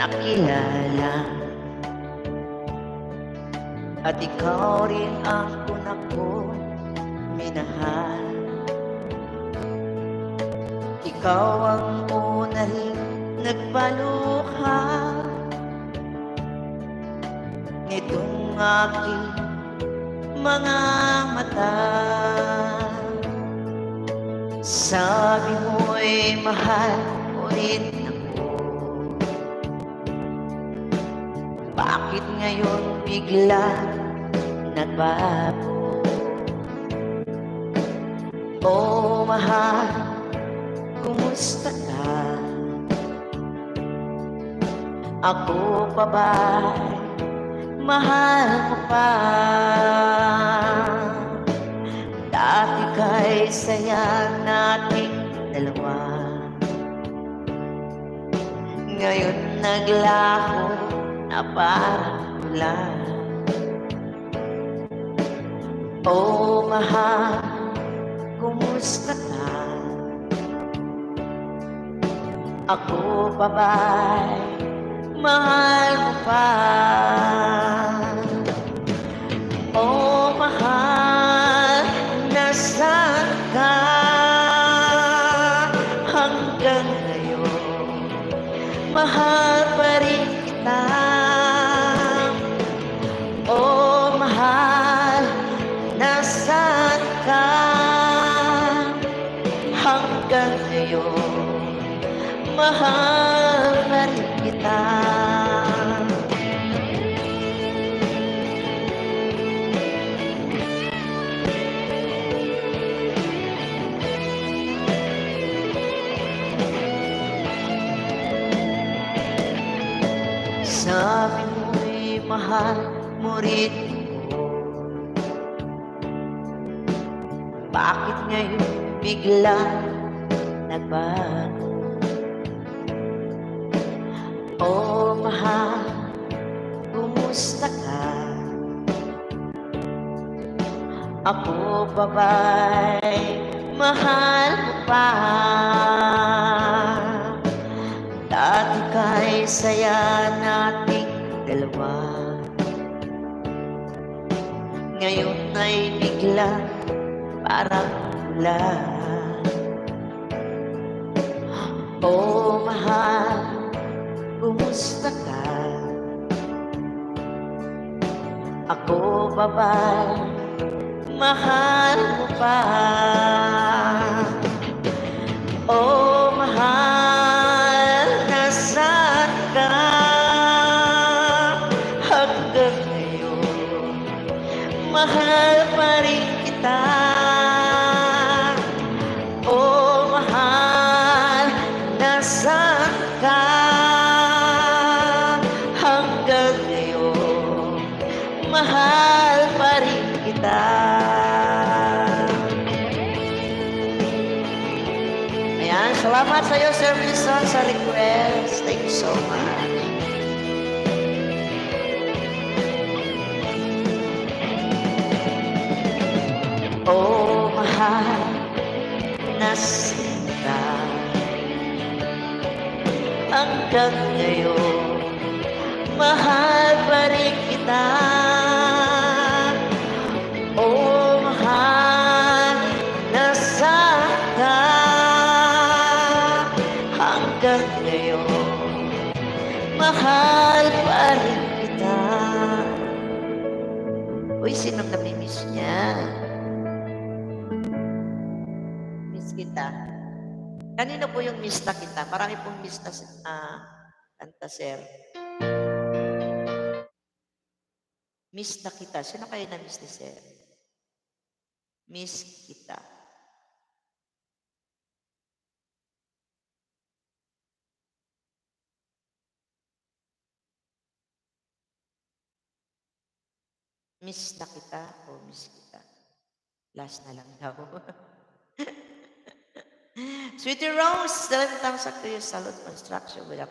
nakilala. At ikaw rin ang una ko minahal. Ikaw ang una rin nagpaluha nitong aking mga mata. Sabi mo'y mahal mo rin ako. Bakit ngayon bigla nagbago? Oh mahal, kumusta ka? Ako pa ba'y mahal mo pa? Dati kay saya nating dalawa, ngayon naglaho na parang ulan. Oh mahal, kumusta ka? Ako pa ba'y mahal mo pa? Oh mahal, nasaan ka hanggang ngayon? Mahal pa rin kita. Oh mahal, nasaan ka hanggang ngayon? Mahal pa rin kita. Sabi mo'y mahal mo rin ako. Bakit ngayon bigla nagbago? Oh mahal, kumusta ka? Ako pa ba'y mahal mo pa? Dati kay saya nating dalawa, ngayon ay bigla parang wala. Oh mahal, kumusta ka? Ako pa ba'y mahal mo pa? Oh mahal, nasaan ka hanggang ngayon? Mahal pa rin kita. Oh mahal, nasaan ka hanggang ngayon? Mahal pa rin kita. Ayan, salamat sa iyo, Sir Wilson, sa request. Thank you so much. Oh mahal, nasaan ka hanggang ngayon? Mahal pa rin kita. Oh mahal, nasaan ka hanggang ngayon? Mahal pa rin kita. Uy, sinong namimiss niya? Miss kita. Kanino po yung miss na kita? Marami pong miss na kanta, sir. Miss na kita. Sino kayo na miss ni sir? Miss kita. Miss na kita o miss kita? Last na lang daw. Sweetie Rose, 11,000 to your salon construction with a